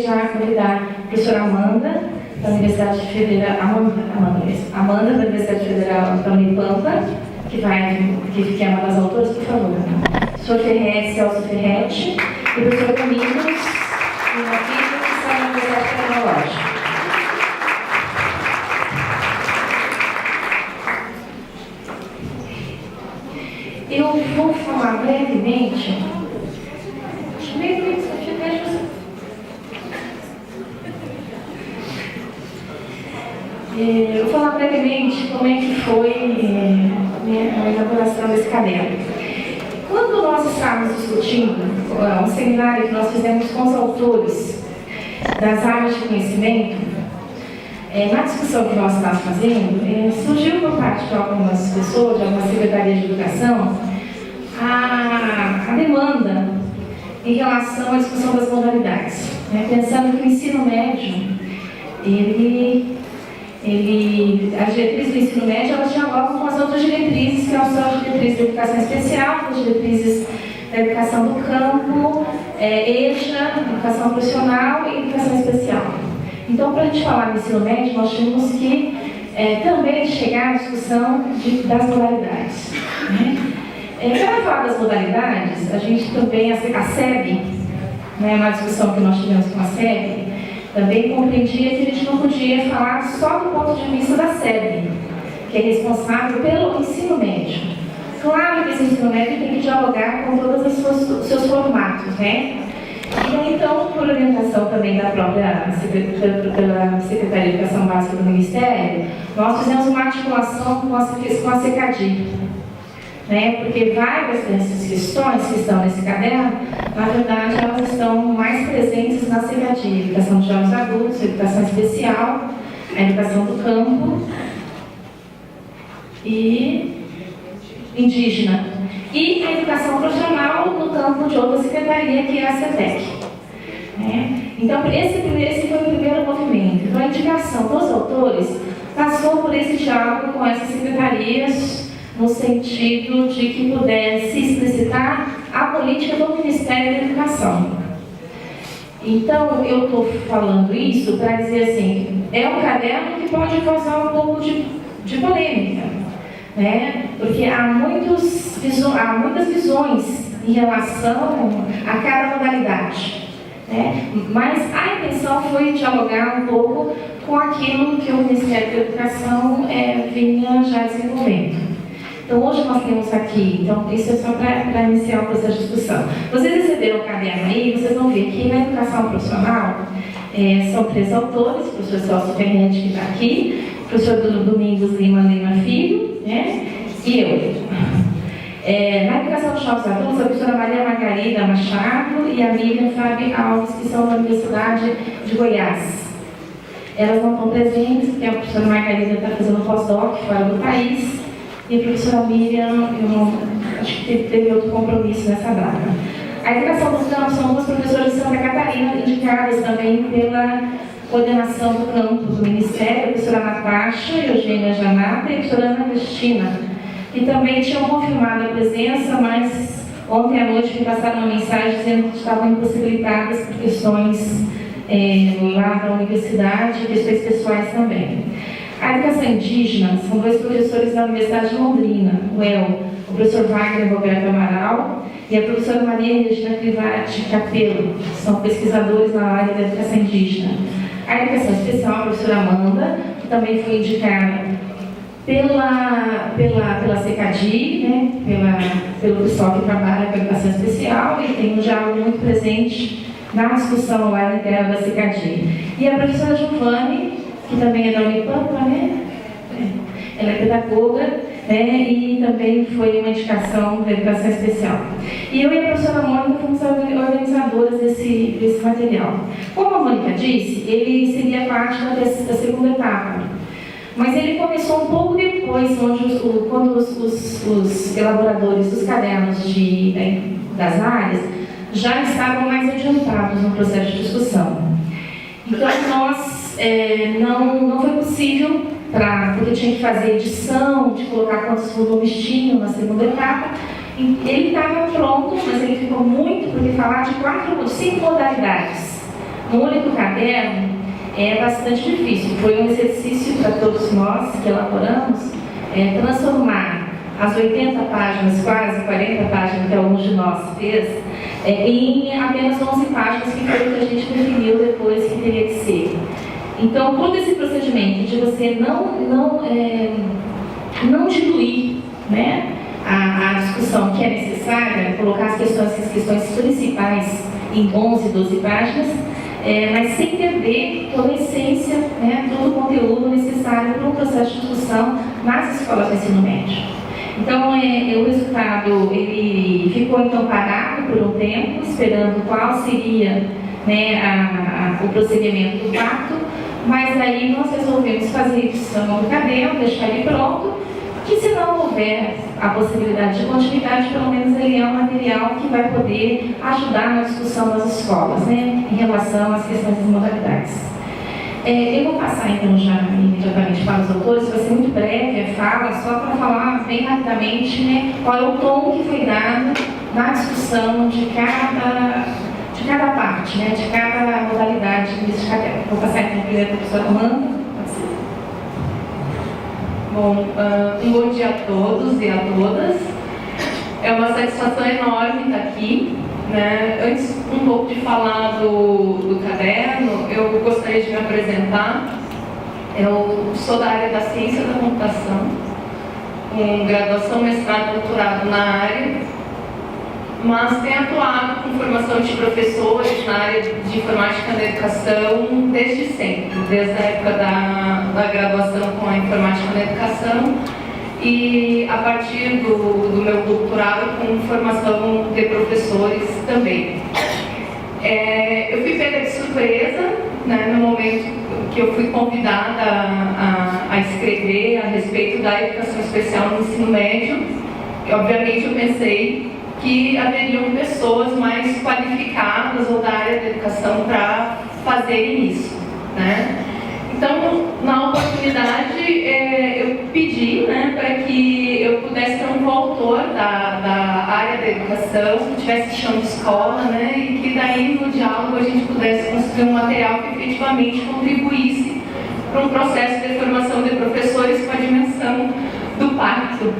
já convidar a professora Amanda, da Universidade Federal, Amanda da Universidade Federal da Unipampa, que é uma das autoras, por favor. Professor Celso Ferretti e o professor Domingos, que está na Universidade Tecnológica. Eu vou falar brevemente. Eu vou falar brevemente como é que foi a elaboração desse caderno. Quando nós estávamos discutindo um seminário que nós fizemos com os autores das áreas de conhecimento, na discussão que nós estávamos fazendo, surgiu por parte de algumas pessoas, de algumas secretarias de educação, a demanda em relação à discussão das modalidades, pensando que o ensino médio, as diretrizes do ensino médio, elas dialogam com as outras diretrizes, que são as diretrizes da educação especial, as diretrizes da educação do campo, EJA, educação profissional e educação especial. Então, para a gente falar do ensino médio, nós tínhamos que também chegar à discussão das modalidades. Para falar das modalidades, a gente também, a SEB, na discussão que nós tivemos com a SEB, também compreendia que a gente não podia falar só do ponto de vista da SEB, que é responsável pelo ensino médio. Claro que esse ensino médio tem que dialogar com todos os seus formatos, E aí, então, por orientação também da própria Secretaria de Educação Básica do Ministério, nós fizemos uma articulação com a SECADI, porque várias dessas questões que estão nesse caderno, na verdade, elas estão mais presentes na SECADI, educação de jovens adultos, educação especial, a educação do campo e indígena. E a educação profissional no campo de outra secretaria, que é a CETEC. Então, esse foi o primeiro movimento. Então, a indicação dos autores passou por esse diálogo com essas secretarias, no sentido de que pudesse explicitar a política do Ministério da Educação. Então, eu estou falando isso para dizer assim, é um caderno que pode causar um pouco de polêmica, porque há muitas visões em relação a cada modalidade. Mas a intenção foi dialogar um pouco com aquilo que o Ministério da Educação vinha já desenvolvendo. Então, hoje nós temos aqui, isso é só para iniciar o processo de discussão. Vocês receberam o caderno aí, vocês vão ver que na educação profissional são 3 autores, o professor Celso Ferretti, que está aqui, o professor Domingos Lima Filho, e eu. Na educação de jovens adultos, a professora Maria Margarida Machado e a Miriam Fábio Alves, que são da Universidade de Goiás. Elas não estão presentes, porque a professora Margarida está fazendo pós-doc fora do país, e a professora Miriam, acho que teve outro compromisso nessa data. A educação dos campos são 2 professoras de Santa Catarina, indicadas também pela coordenação do campo do Ministério, a professora Natasha, Eugênia Janata e a professora Ana Cristina, que também tinham confirmado a presença, mas ontem à noite me passaram uma mensagem dizendo que estavam impossibilitadas por questões lá da universidade e questões pessoais também. A educação indígena são 2 professores da Universidade de Londrina, o professor Wagner Roberto Amaral e a professora Maria Regina Crivati Capello, que são pesquisadores na área da educação indígena. A educação especial, a professora Amanda, que também foi indicada pela SECADI, pelo pessoal que trabalha com a educação especial e tem um diálogo muito presente na discussão lá interna da SECADI. E a professora Giovanni, que também é da Unipampa, ela é pedagoga, e também foi uma indicação da educação especial. E eu e a professora Mônica fomos organizadoras desse material. Como a Mônica disse, ele seria parte da segunda etapa, mas ele começou um pouco depois, quando os elaboradores dos cadernos das áreas já estavam mais adiantados no processo de discussão. Então, nós não foi possível, porque tinha que fazer edição, de colocar quantos volumes tinham na segunda etapa. Ele estava pronto, mas ele ficou muito, porque falar de 5 modalidades no único caderno é bastante difícil. Foi um exercício para todos nós que elaboramos, transformar as 80 páginas, quase 40 páginas que alguns de nós fez, em apenas 11 páginas, que foi o que a gente definiu depois que teria que ser. Então, todo esse procedimento de você não diluir, né, a discussão que é necessária, colocar as questões principais em 11, 12 páginas, mas sem perder toda a essência, né, todo o conteúdo necessário para um processo de discussão nas escolas de ensino médio. Então, o resultado ele ficou então parado por um tempo, esperando qual seria, né, o procedimento do pacto, mas aí nós resolvemos fazer isso no caderno, deixar ele pronto, que se não houver a possibilidade de continuidade, pelo menos ele é um material que vai poder ajudar na discussão das escolas, né, em relação às questões das modalidades. Eu vou passar então já imediatamente para os autores, vai ser muito breve a fala, só para falar bem rapidamente, né, qual é o tom que foi dado na discussão de cada parte, né, de cada modalidade desse caderno. Vou passar então primeiro para a professora Amanda. Bom, um bom dia a todos e a todas. É uma satisfação enorme estar aqui, né? Antes um pouco de falar do caderno, eu gostaria de me apresentar. Eu sou da área da ciência da computação, com graduação, mestrado, doutorado na área, mas tenho atuado com formação de professores na área de informática na educação desde sempre, desde a época da graduação com a informática na educação e a partir do meu doutorado com formação de professores também. Eu fui pega de surpresa, né, no momento que eu fui convidada a escrever a respeito da educação especial no ensino médio. E, obviamente eu pensei que haveriam pessoas mais qualificadas ou da área da educação para fazerem isso, né? Então, na oportunidade, eu pedi, né, para que eu pudesse ter um coautor da área da educação, que tivesse chão de escola, né, e que daí no diálogo a gente pudesse construir um material que efetivamente contribuísse para um processo de formação de professores com a dimensão do pacto.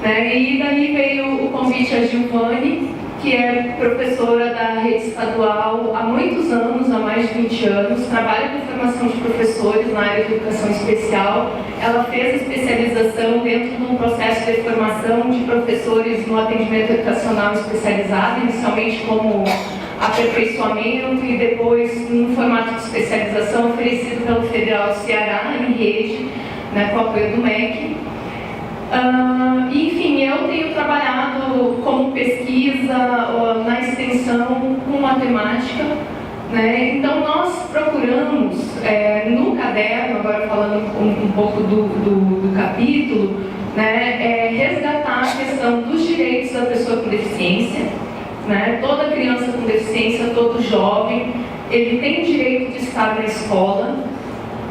E daí veio o convite a Giovanni, que é professora da rede estadual há muitos anos, há mais de 20 anos, trabalha com formação de professores na área de educação especial. Ela fez especialização dentro de um processo de formação de professores no atendimento educacional especializado, inicialmente como aperfeiçoamento e depois no formato de especialização oferecido pelo Federal do Ceará, em rede, né, com o apoio do MEC. Enfim, eu tenho trabalhado como pesquisa na extensão com matemática, né? Então nós procuramos no caderno, agora falando um pouco do capítulo, né, resgatar a questão dos direitos da pessoa com deficiência, né? Toda criança com deficiência, todo jovem, ele tem o direito de estar na escola,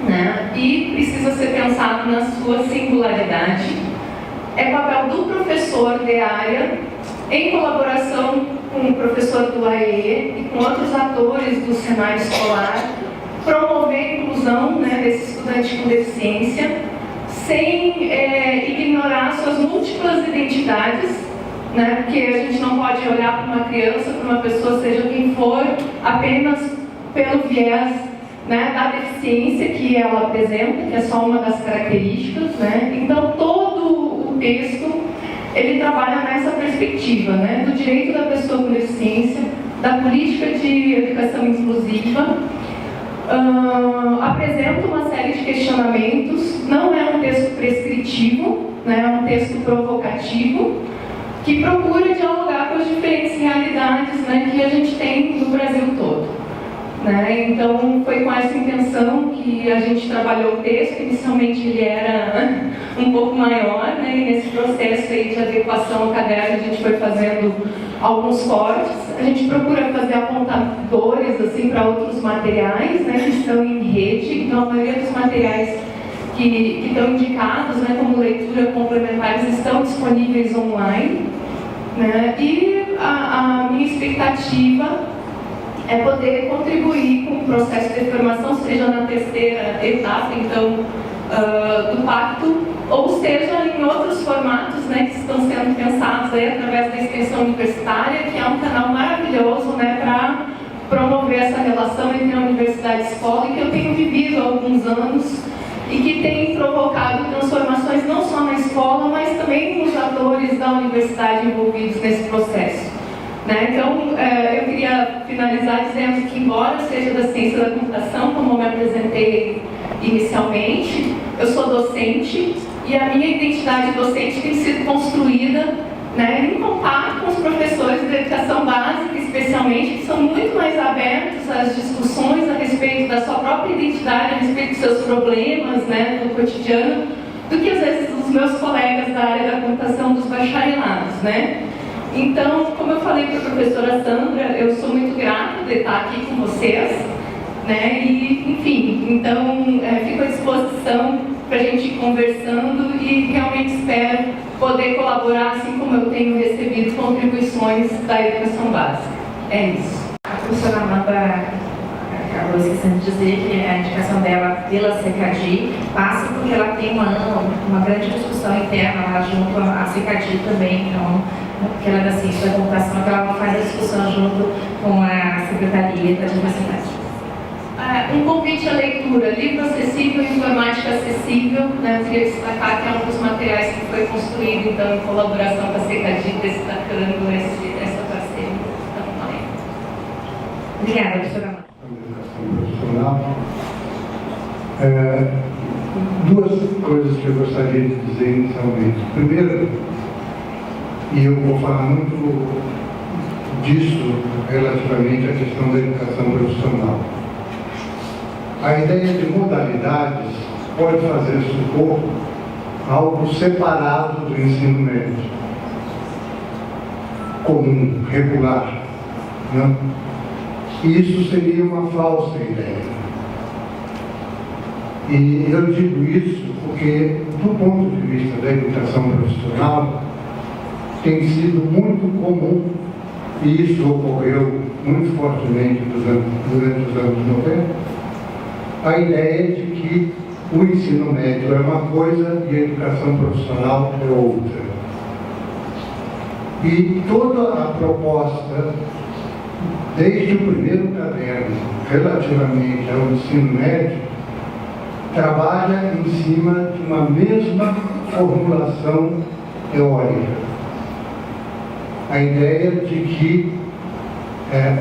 né? E precisa ser pensado na sua singularidade. É papel do professor de área, em colaboração com o professor do AEE e com outros atores do cenário escolar, promover a inclusão, né, desse estudante com deficiência, sem ignorar suas múltiplas identidades, né, porque a gente não pode olhar para uma criança, para uma pessoa, seja quem for, apenas pelo viés, né, da deficiência que ela apresenta, que é só uma das características, né? Então todo o texto ele trabalha nessa perspectiva, né, do direito da pessoa com deficiência, da política de educação inclusiva, apresenta uma série de questionamentos. Não é um texto prescritivo, né, é um texto provocativo que procura dialogar com as diferentes realidades, né, que a gente tem no Brasil todo. Então foi com essa intenção que a gente trabalhou o texto. Inicialmente ele era um pouco maior, né? E nesse processo aí de adequação ao caderno a gente foi fazendo alguns cortes. A gente procura fazer apontadores assim, para outros materiais, né, que estão em rede. Então a maioria dos materiais que estão indicados, né, como leitura complementares estão disponíveis online, né? E a minha expectativa é poder contribuir com o processo de formação, seja na terceira etapa, então, do pacto, ou seja em outros formatos, né, que estão sendo pensados aí através da extensão universitária, que é um canal maravilhoso, né, para promover essa relação entre a universidade e a escola, e que eu tenho vivido há alguns anos e que tem provocado transformações não só na escola, mas também nos atores da universidade envolvidos nesse processo. Né? Então, eu queria finalizar dizendo que, embora seja da ciência da computação, como eu me apresentei inicialmente, eu sou docente e a minha identidade docente tem sido construída, né, em contato com os professores de educação básica, especialmente, que são muito mais abertos às discussões a respeito da sua própria identidade, a respeito dos seus problemas, né, do cotidiano, do que às vezes os meus colegas da área da computação dos bacharelados, né? Então, como eu falei para a professora Sandra, eu sou muito grata de estar aqui com vocês, né? E, enfim, então fico à disposição para a gente ir conversando e realmente espero poder colaborar, assim como eu tenho recebido contribuições da educação básica. É isso. A professora Amanda acabou esquecendo de dizer que a indicação dela pela CECADI passa porque ela tem uma grande discussão interna lá junto à CECADI também, então, porque ela é da ciência da computação, então ela faz a discussão junto com a Secretaria da Diversidade. Um convite à leitura, livro acessível e informática acessível, né? Eu queria destacar que é um dos materiais que foi construído então, em colaboração com a CECADI, destacando essa parceria. Então, Obrigada, professora Amanda. Duas coisas que eu gostaria de dizer inicialmente. Primeiro, e eu vou falar muito disso relativamente à questão da educação profissional. A ideia de modalidades pode fazer supor algo separado do ensino médio, comum, regular. Não? E isso seria uma falsa ideia. E eu digo isso porque, do ponto de vista da educação profissional, tem sido muito comum, e isso ocorreu muito fortemente durante os anos 90, a ideia de que o ensino médio é uma coisa e a educação profissional é outra. E toda a proposta, desde o primeiro caderno, relativamente ao ensino médio, trabalha em cima de uma mesma formulação teórica. A ideia de que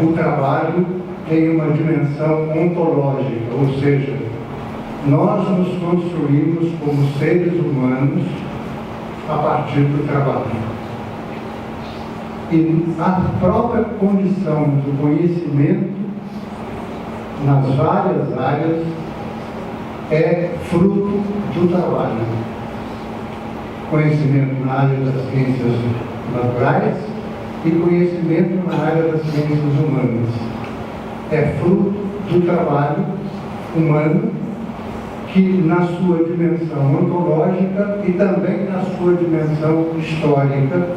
o trabalho tem uma dimensão ontológica, ou seja, nós nos construímos como seres humanos a partir do trabalho. E a própria condição do conhecimento nas várias áreas é fruto do trabalho. Conhecimento na área das ciências naturais e conhecimento na área das ciências humanas. É fruto do trabalho humano que, na sua dimensão ontológica e também na sua dimensão histórica,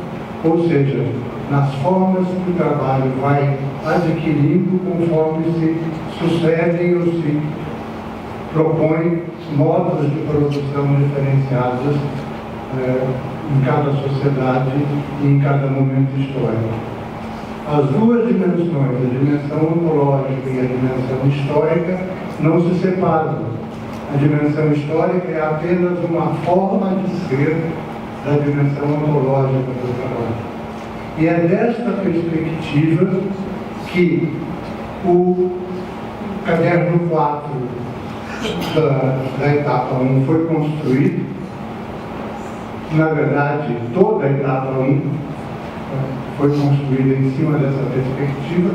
ou seja, nas formas que o trabalho vai adquirindo conforme se sucedem ou se propõem modos de produção diferenciados em cada sociedade e em cada momento histórico. As duas dimensões, a dimensão ontológica e a dimensão histórica, não se separam. A dimensão histórica é apenas uma forma de ser da dimensão ontológica do trabalho. E é desta perspectiva que o caderno 4 da etapa 1 foi construído. Na verdade, toda a etapa 1 foi construída em cima dessa perspectiva,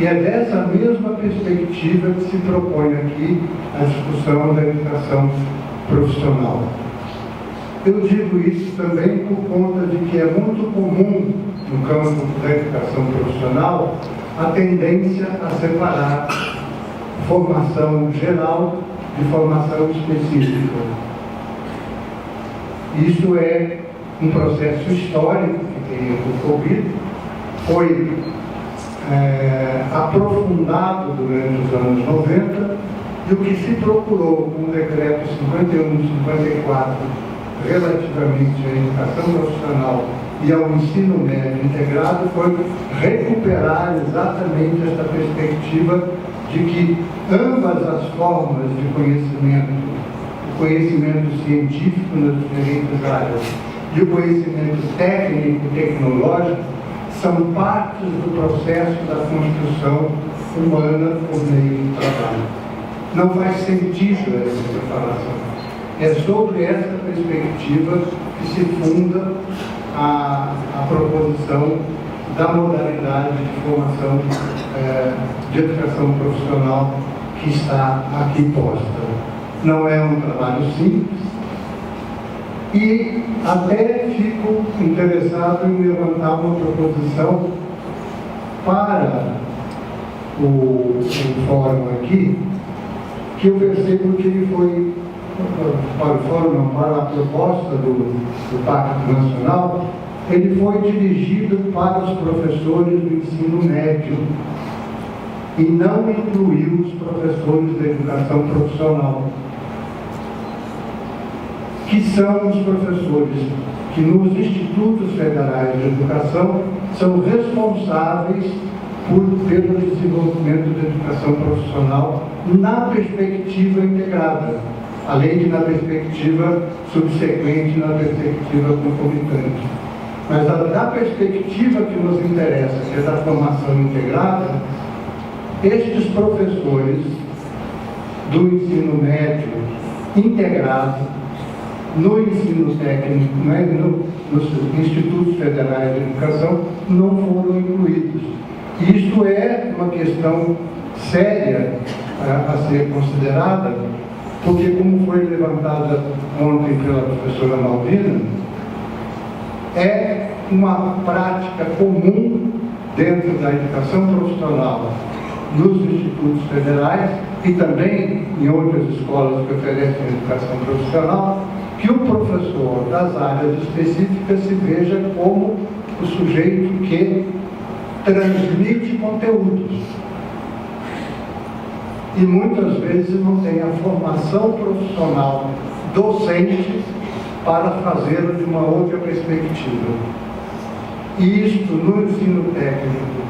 e é dessa mesma perspectiva que se propõe aqui a discussão da educação profissional. Eu digo isso também por conta de que é muito comum no campo da educação profissional a tendência a separar formação geral de formação específica. Isso é um processo histórico que tem ocorrido, foi aprofundado durante os anos 90, e o que se procurou com o decreto 51 de 54, relativamente à educação profissional e ao ensino médio integrado, foi recuperar exatamente essa perspectiva de que ambas as formas de conhecimento, o conhecimento científico nas diferentes áreas e o conhecimento técnico e tecnológico, são partes do processo da construção humana por meio do trabalho. Não faz sentido essa separação. É sobre essa perspectiva que se funda a proposição da modalidade de formação de educação profissional que está aqui posta. Não é um trabalho simples e até fico interessado em levantar uma proposição para o fórum aqui, que eu percebo que ele foi, para o fórum, não, para a proposta do Pacto Nacional, ele foi dirigido para os professores do ensino médio e não incluiu os professores da educação profissional, que são os professores que nos institutos federais de educação são responsáveis pelo desenvolvimento da educação profissional na perspectiva integrada, além de na perspectiva subsequente, na perspectiva concomitante. Mas da perspectiva que nos interessa, que é da formação integrada, estes professores do ensino médio integrado, no ensino técnico, nos institutos federais de educação, não foram incluídos. Isto é uma questão séria a ser considerada, porque, como foi levantada ontem pela professora Malvina, é uma prática comum dentro da educação profissional nos institutos federais e também em outras escolas que oferecem educação profissional, que o professor das áreas específicas se veja como o sujeito que transmite conteúdos. E muitas vezes não tem a formação profissional docente para fazê-lo de uma outra perspectiva. E isto no ensino técnico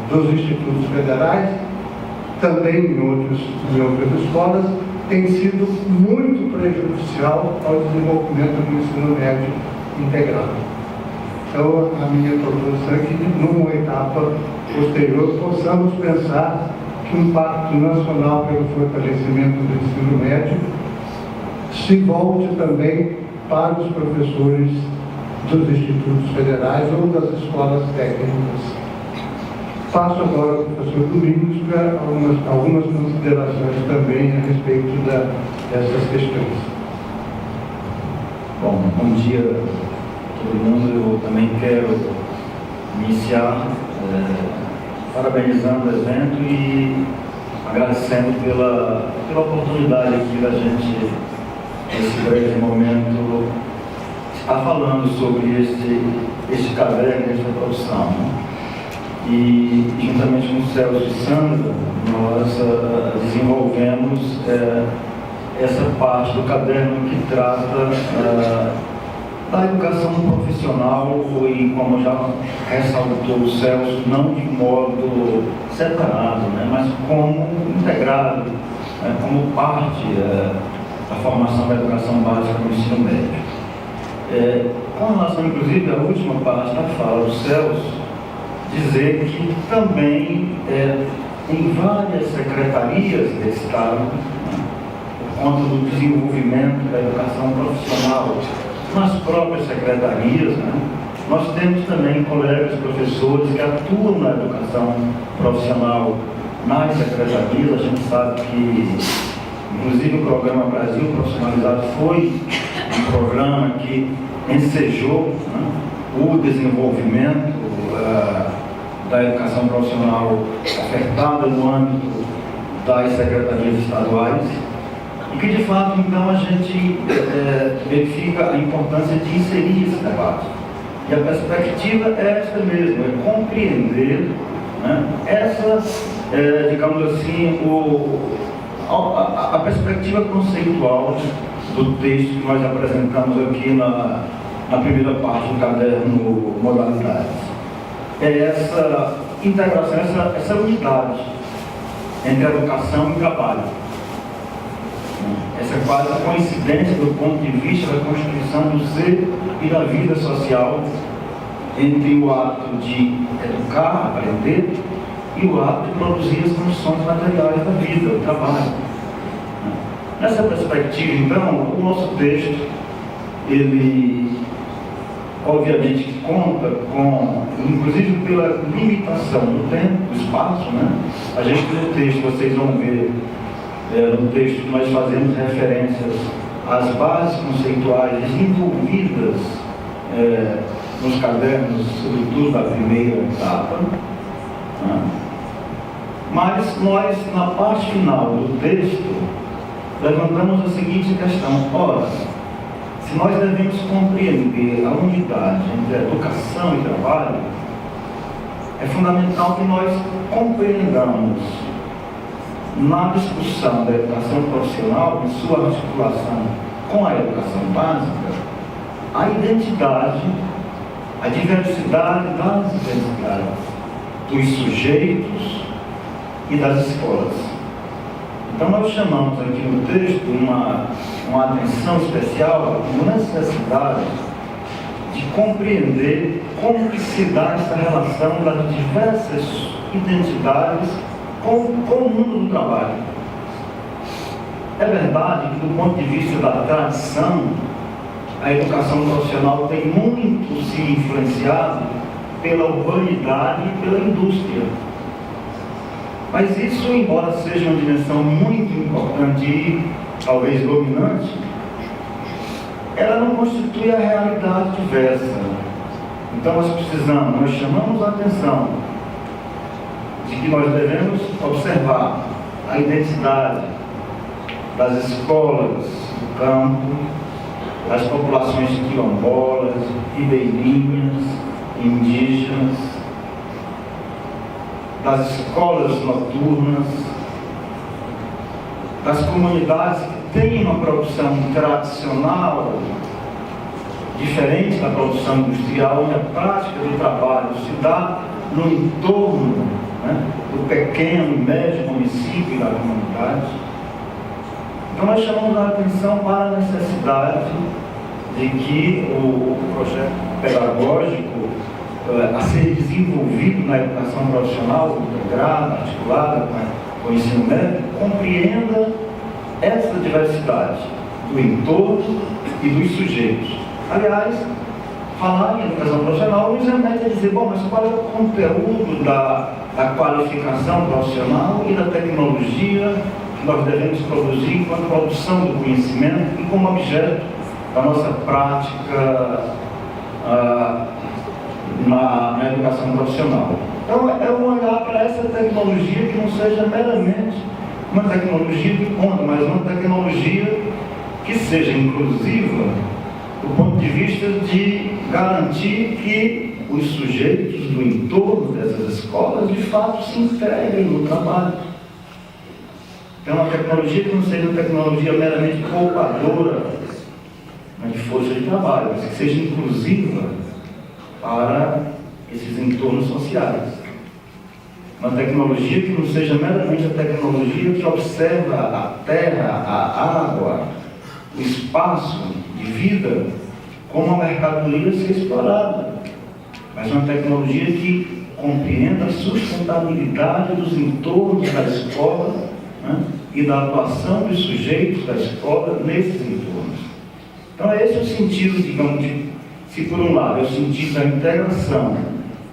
dos institutos federais, também em outras escolas, tem sido muito prejudicial ao desenvolvimento do ensino médio integrado. Então, a minha proposição é que, numa etapa posterior, possamos pensar que um pacto nacional pelo fortalecimento do ensino médio se volte também para os professores dos institutos federais ou das escolas técnicas. Passo agora ao professor Domingos para algumas considerações também a respeito dessas questões. Bom dia a todo mundo. Eu também quero iniciar parabenizando o evento e agradecendo pela oportunidade aqui da gente, nesse breve momento, estar falando sobre este caderno, esta produção. E, juntamente com o Celso e Sandra, nós desenvolvemos essa parte do caderno que trata da educação profissional e, como já ressaltou o Celso, não de modo separado, né, mas como integrado, como parte da formação da educação básica no ensino médio. Com relação, inclusive, à última parte da fala do Celso, dizer que também em várias secretarias de Estado, por conta do desenvolvimento da educação profissional, nas próprias secretarias, nós temos também colegas professores que atuam na educação profissional nas secretarias. A gente sabe que, inclusive, o programa Brasil Profissionalizado foi um programa que ensejou o desenvolvimento da educação profissional ofertada no âmbito das secretarias estaduais e que, de fato, então, a gente verifica a importância de inserir esse debate. E a perspectiva é esta mesmo, é compreender, né, essa, digamos assim, a perspectiva conceitual do texto que nós apresentamos aqui na primeira parte do caderno Modalidades. É essa integração, essa unidade entre a educação e o trabalho. Essa quase coincidência do ponto de vista da constituição do ser e da vida social entre o ato de educar, aprender, e o ato de produzir as condições materiais da vida, o trabalho. Nessa perspectiva, então, o nosso texto, ele obviamente conta com, inclusive pela limitação do tempo, do espaço, né? A gente no texto, vocês vão ver, no texto que nós fazemos referências às bases conceituais desenvolvidas nos cadernos, sobretudo da primeira etapa, né? Mas nós, na parte final do texto, levantamos a seguinte questão: ora, se nós devemos compreender a unidade entre a educação e trabalho, é fundamental que nós compreendamos na discussão da educação profissional, em sua articulação com a educação básica, a identidade, a diversidade das identidades dos sujeitos e das escolas. Então nós chamamos aqui no texto uma atenção especial à necessidade de compreender como que se dá essa relação das diversas identidades com o mundo do trabalho. É verdade que, do ponto de vista da tradição, a educação profissional tem muito se influenciado pela urbanidade e pela indústria. Mas isso, embora seja uma dimensão muito importante e talvez dominante, ela não constitui a realidade diversa. Então nós chamamos a atenção de que nós devemos observar a identidade das escolas do campo, das populações quilombolas, ribeirinhas, indígenas, das escolas noturnas, das comunidades que têm uma produção tradicional diferente da produção industrial, onde a prática do trabalho se dá no entorno, né, do pequeno e médio município e da comunidade. Então nós chamamos a atenção para a necessidade de que o projeto pedagógico a ser desenvolvido na educação profissional, integrada, articulada com o ensino médio, compreenda essa diversidade do entorno e dos sujeitos. Aliás, falar em educação profissional nos remete a dizer, bom, mas qual é o conteúdo da qualificação profissional e da tecnologia que nós devemos produzir enquanto produção do conhecimento e como objeto da nossa prática na educação profissional. Então, é um olhar para essa tecnologia que não seja meramente uma tecnologia de ponta, mas uma tecnologia que seja inclusiva do ponto de vista de garantir que os sujeitos do entorno dessas escolas, de fato, se integrem no trabalho. Então, uma tecnologia que não seja uma tecnologia meramente poupadora de força de trabalho, mas que seja inclusiva para esses entornos sociais. Uma tecnologia que não seja meramente a tecnologia que observa a terra, a água, o espaço de vida como uma mercadoria a ser explorada, mas uma tecnologia que compreenda a sustentabilidade dos entornos da escola, né, e da atuação dos sujeitos da escola nesses entornos. Então é esse o sentido, digamos, se por um lado é o sentido da integração,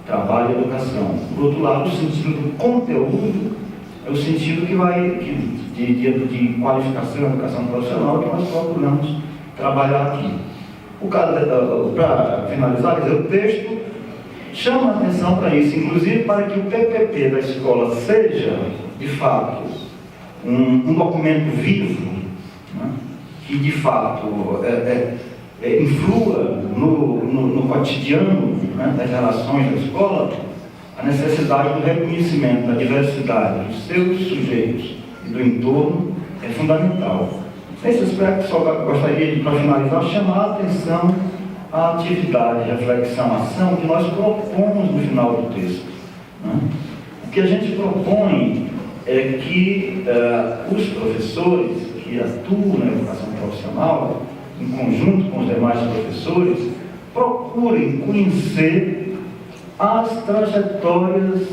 trabalho e educação, por outro lado o sentido do conteúdo é o sentido que vai de qualificação e educação profissional que nós procuramos trabalhar aqui. Para finalizar, quer dizer, o texto chama a atenção para isso, inclusive para que o PPP da escola seja, de fato, um documento vivo, né, que de fato influa no cotidiano, né, das relações da escola, a necessidade do reconhecimento da diversidade dos seus sujeitos e do entorno é fundamental. Nesse aspecto, só gostaria de, para finalizar, chamar a atenção à atividade, reflexão, ação que nós propomos no final do texto, né? O que a gente propõe é que os professores que atuam na educação profissional, em conjunto com os demais professores, procurem conhecer as trajetórias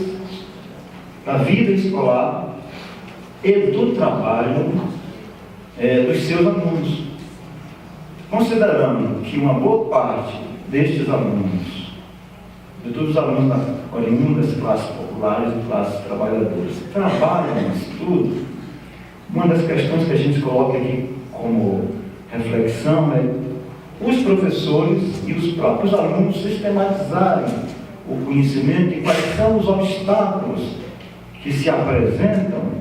da vida escolar e do trabalho dos seus alunos, considerando que uma boa parte destes alunos, de todos os alunos oriundos das classes populares e classes trabalhadoras, trabalham no estudo, uma das questões que a gente coloca aqui como reflexão é os professores e os próprios alunos sistematizarem o conhecimento e quais são os obstáculos que se apresentam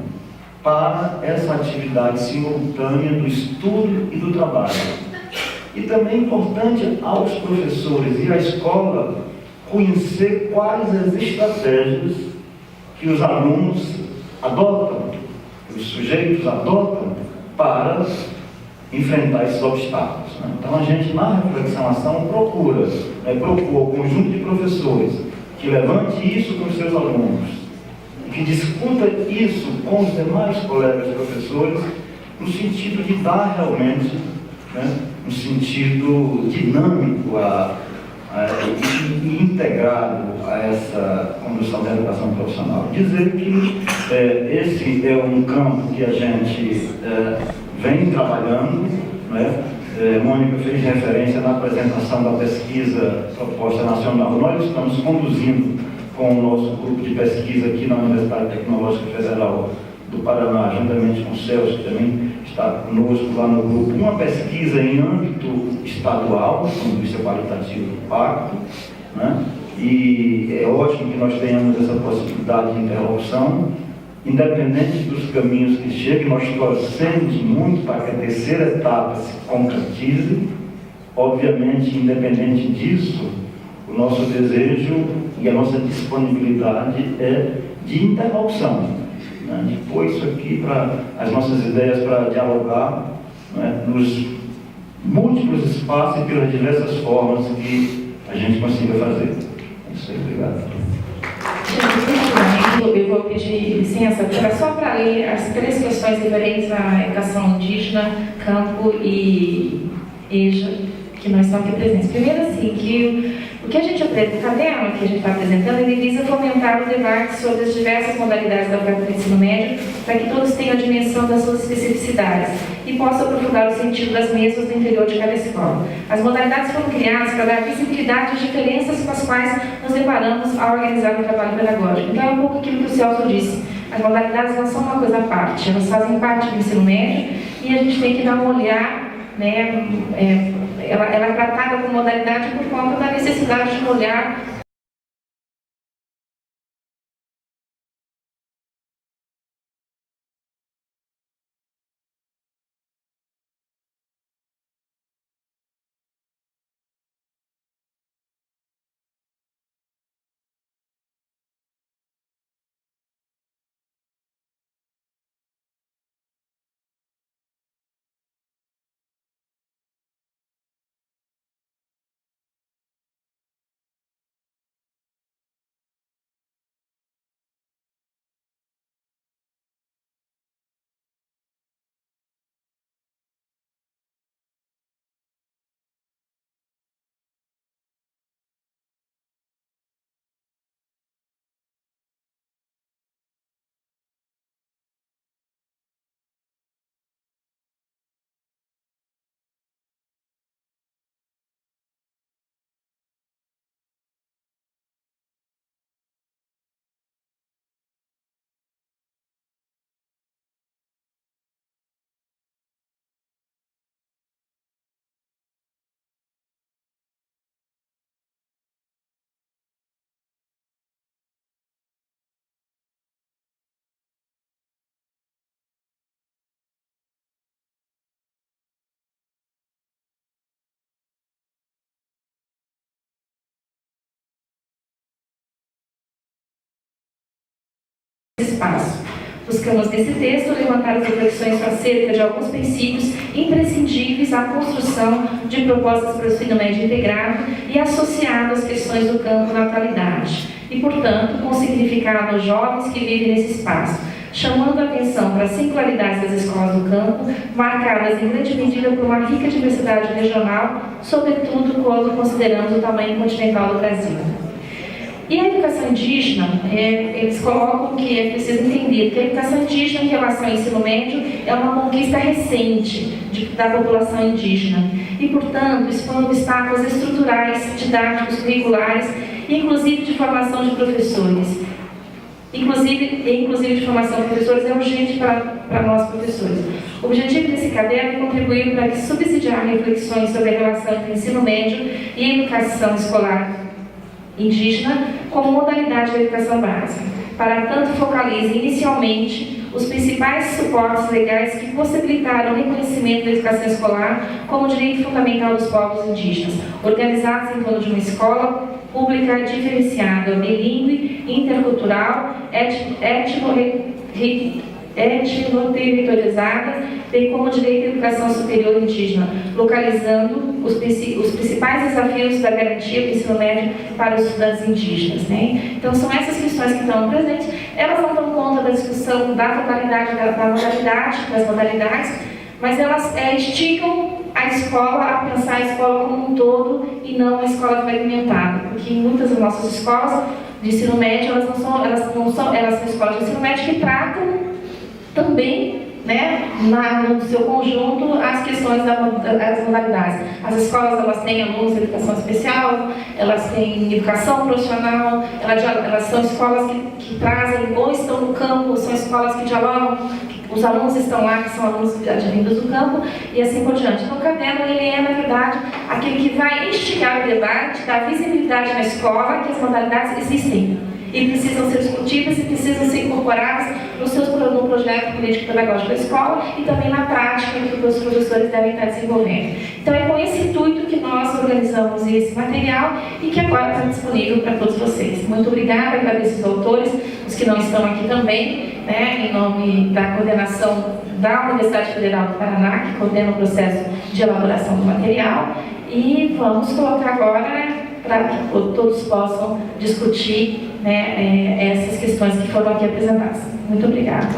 para essa atividade simultânea do estudo e do trabalho. E também é importante aos professores e à escola conhecer quais as estratégias que os alunos adotam, que os sujeitos adotam para enfrentar esses obstáculos, né? Então a gente, na reflexão ação, procura o conjunto de professores que levante isso com os seus alunos, que discuta isso com os demais colegas professores, no sentido de dar realmente, né, um sentido dinâmico e integrado a essa condução da educação profissional. Dizer que esse é um campo que a gente vem trabalhando, né? Mônica fez referência na apresentação da pesquisa proposta nacional. Nós estamos conduzindo com o nosso grupo de pesquisa aqui na Universidade Tecnológica Federal do Paraná, juntamente com o Celso, que também está conosco lá no grupo, uma pesquisa em âmbito estadual, do ponto de vista qualitativo do impacto, né? E é ótimo que nós tenhamos essa possibilidade de interrupção, independente dos caminhos que cheguem, nós torcemos muito para que a terceira etapa se concretize. Obviamente, independente disso, o nosso desejo e a nossa disponibilidade é de interrupção, né? De pôr isso aqui para as nossas ideias para dialogar, né, nos múltiplos espaços e pelas diversas formas que a gente consiga fazer. É isso aí, obrigado. Eu vou pedir licença só para ler as 3 questões referentes à educação indígena, campo e EJA, que nós estamos aqui presentes. Primeiro, assim, que o que a gente apresenta, o caderno que a gente está apresentando, ele visa fomentar o debate sobre as diversas modalidades da oferta do ensino médio, para que todos tenham a dimensão das suas especificidades e possam aprofundar o sentido das mesmas no interior de cada escola. As modalidades foram criadas para dar visibilidade às diferenças com as quais nos deparamos ao organizar o trabalho pedagógico. Então, é um pouco aquilo que o Celso disse. As modalidades não são uma coisa à parte, elas fazem parte do ensino médio e a gente tem que dar um olhar, né, ela é tratada como modalidade por conta da necessidade de um olhar espaço. Buscamos nesse texto levantar as reflexões acerca de alguns princípios imprescindíveis à construção de propostas para o ensino médio integrado e associado às questões do campo na atualidade, e, portanto, com significado aos jovens que vivem nesse espaço, chamando a atenção para as singularidades das escolas do campo, marcadas em grande medida por uma rica diversidade regional, sobretudo quando consideramos o tamanho continental do Brasil. E a educação indígena, eles colocam que é preciso entender que a educação indígena em relação ao ensino médio é uma conquista recente da população indígena e, portanto, expõe obstáculos estruturais, didáticos, curriculares, inclusive de formação de professores. Inclusive de formação de professores é urgente para nós professores. O objetivo desse caderno é contribuir para que subsidiar reflexões sobre a relação entre ensino médio e educação escolar indígena como modalidade da educação básica. Para tanto, focalize inicialmente os principais suportes legais que possibilitaram o reconhecimento da educação escolar como direito fundamental dos povos indígenas, organizados em torno de uma escola pública diferenciada, bilíngue, intercultural, etnoterritorizada, bem como direito à educação superior indígena, localizando os principais desafios da garantia do ensino médio para os estudantes indígenas. Né? Então, são essas questões que estão presentes. Elas não dão conta da discussão da totalidade, das modalidades, mas elas instigam a escola a pensar a escola como um todo e não a escola fragmentada, porque em muitas das nossas escolas de ensino médio, elas são escolas de ensino médio que tratam também, né, no seu conjunto, as questões das modalidades. As escolas, elas têm alunos de educação especial, elas têm educação profissional, elas são escolas que trazem ou estão no campo, são escolas que dialogam, os alunos estão lá, que são alunos advindos do campo, e assim por diante. Então, o caderno, ele é, na verdade, aquele que vai instigar o debate, dar visibilidade na escola, que as modalidades existem e precisam ser discutidas e precisam ser incorporadas no projeto político-pedagógico da escola e também na prática que os professores devem estar desenvolvendo. Então, é com esse intuito que nós organizamos esse material e que agora está disponível para todos vocês. Muito obrigada, agradeço os autores, os que não estão aqui também, né, em nome da coordenação da Universidade Federal do Paraná, que coordena o processo de elaboração do material, e vamos colocar agora para que todos possam discutir, né, essas questões que foram aqui apresentadas. Muito obrigada.